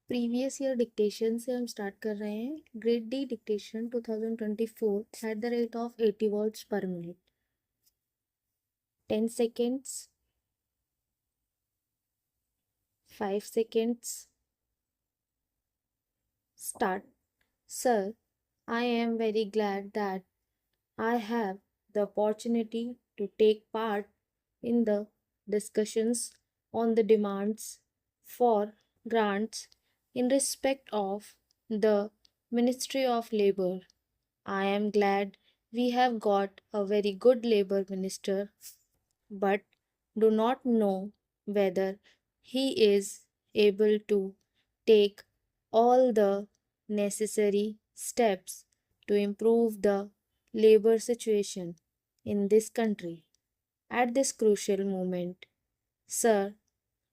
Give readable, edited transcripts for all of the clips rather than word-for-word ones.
Previous year dictation से हम start कर रहे हैं. Grade D dictation 2024 at the rate of 80 words per minute. 10 seconds, 5 seconds, start. Sir, I am very glad that I have the opportunity to take part in the discussions on the demands for grants in respect of the Ministry of Labor. I am glad we have got a very good labor minister, but do not know whether he is able to take all the necessary steps to improve the labor situation in this country. At this crucial moment, sir,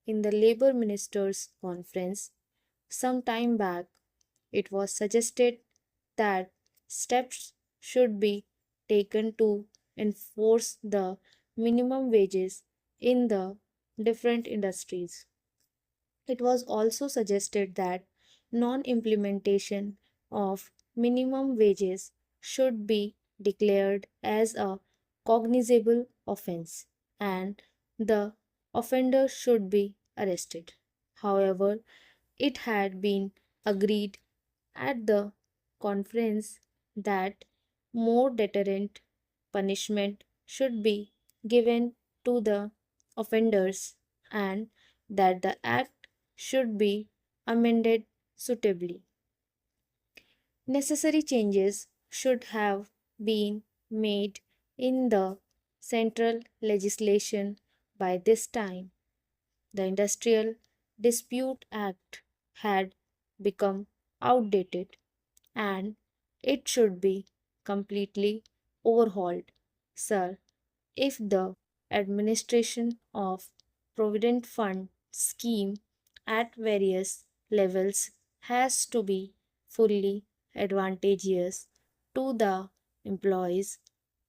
in the labor ministers' conference some time back, it was suggested that steps should be taken to enforce the minimum wages in the different industries. It was also suggested that non implementation of minimum wages should be declared as a cognizable offense and the offender should be arrested. However, it had been agreed at the conference that more deterrent punishment should be given to the offenders and that the act should be amended suitably. Necessary changes should have been made in the central legislation by this time. The Industrial Dispute Act had become outdated and it should be completely overhauled. Sir, if the administration of Provident Fund scheme at various levels has to be fully advantageous to the employees,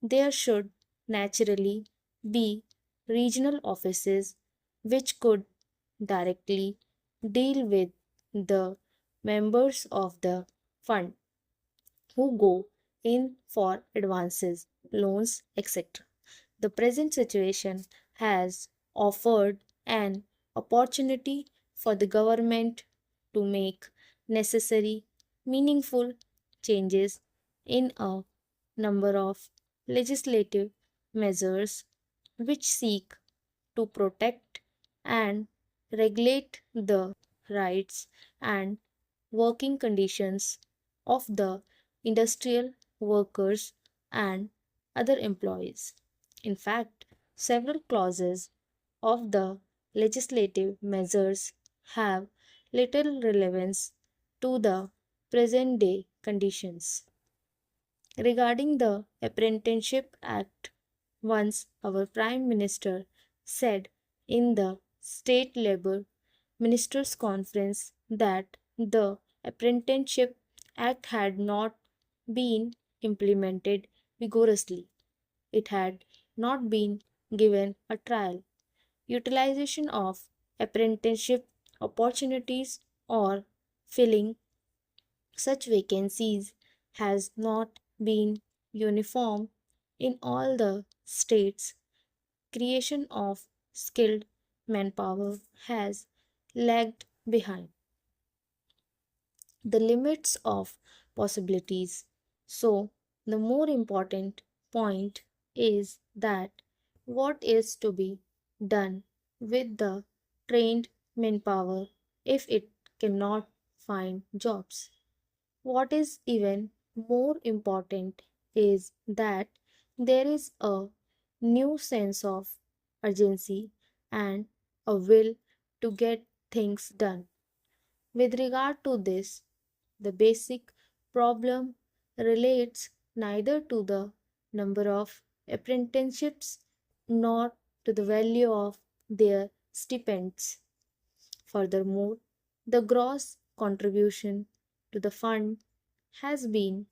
there should naturally be regional offices which could directly deal with the members of the fund who go in for advances, loans, etc. The present situation has offered an opportunity for the government to make necessary, meaningful changes in a number of legislative measures which seek to protect and regulate the rights and working conditions of the industrial workers and other employees. In fact, several clauses of the legislative measures have little relevance to the present day conditions. Regarding the Apprenticeship Act, once our Prime Minister said in the State Labour Ministers' Conference that the Apprenticeship Act had not been implemented vigorously. It had not been given a trial. Utilization of apprenticeship opportunities or filling such vacancies has not been uniform in all the states. Creation of skilled manpower has lagged behind the limits of possibilities. So, the more important point is that what is to be done with the trained manpower if it cannot find jobs. What is even more important is that there is a new sense of urgency and a will to get things done. With regard to this, the basic problem relates neither to the number of apprenticeships nor to the value of their stipends. Furthermore, the gross contribution to the fund has been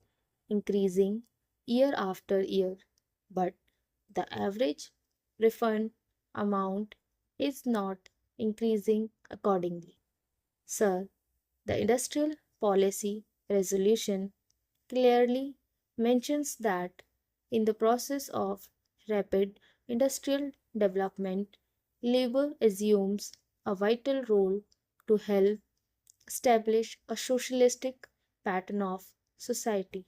increasing year after year, but the average refund amount is not increasing accordingly. Sir, The Industrial Policy Resolution clearly mentions that in the process of rapid industrial development, labor assumes a vital role to help establish a socialistic pattern of society.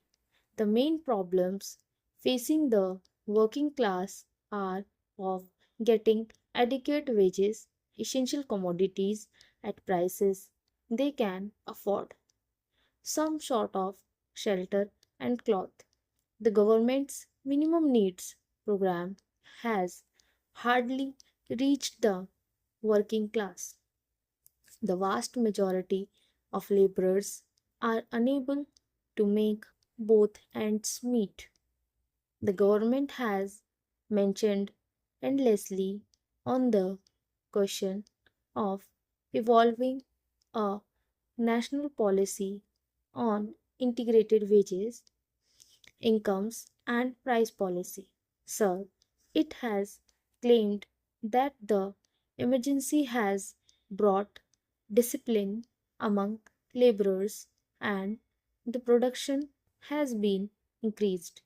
The main problems facing the working class are of getting adequate wages, essential commodities at prices they can afford, some sort of shelter and cloth. The government's minimum needs program has hardly reached the working class. The vast majority of laborers are unable to make both ends meet. The government has mentioned endlessly on the question of evolving a national policy on integrated wages, incomes, and price policy. Sir, it has claimed that the emergency has brought discipline among laborers and the production has been increased.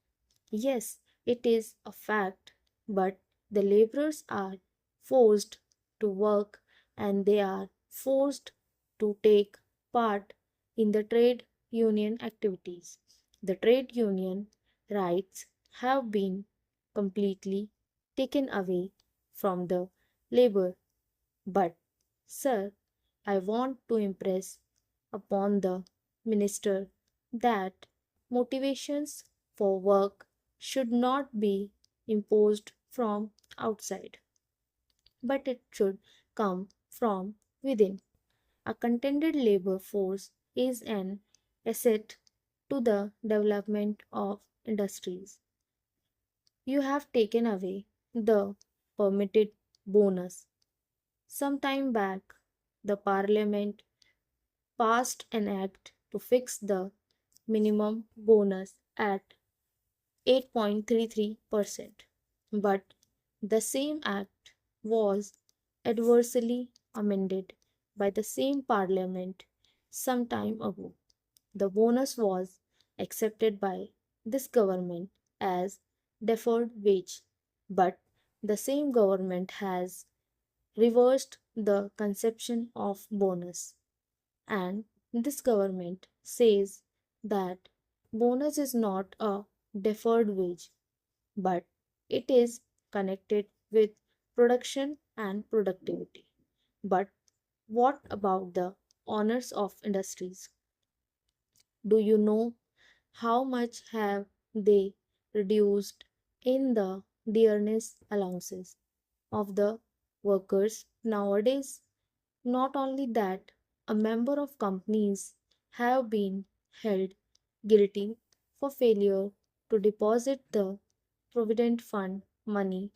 Yes, it is a fact, but the laborers are forced to work and they are forced to take part in the trade union activities. The trade union rights have been completely taken away from the labor. But, sir, I want to impress upon the minister that motivations for work should not be imposed from outside, but it should come from within. A contented labor force is an asset to the development of industries. You have taken away the permitted bonus. Some time back, the parliament passed an act to fix the minimum bonus at 8.33%. But the same act was adversely amended by the same parliament some time ago. The bonus was accepted by this government as deferred wage, but the same government has reversed the conception of bonus. And this government says that bonus is not a deferred wage, but it is connected with production and productivity. But what about the owners of industries? Do you know how much have they reduced in the dearness allowances of the workers nowadays? Not only that, a member of companies have been held guilty for failure to deposit the provident fund money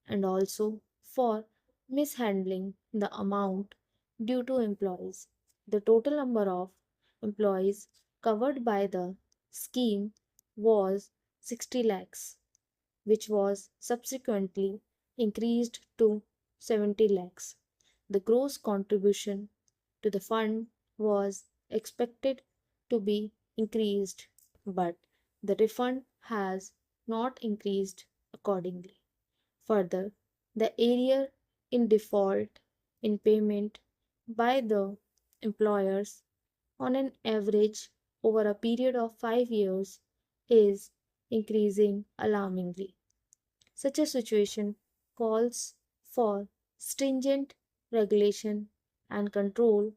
and also for mishandling the amount due to employees. The total number of employees covered by the scheme was 60 lakhs, which was subsequently increased to 70 lakhs. The gross contribution to the fund was expected to be increased, but the refund has not increased accordingly. Further, the area in default in payment by the employers on an average over a period of 5 years is increasing alarmingly. Such a situation calls for stringent regulation and control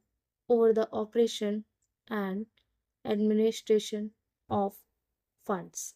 over the operation and administration of funds.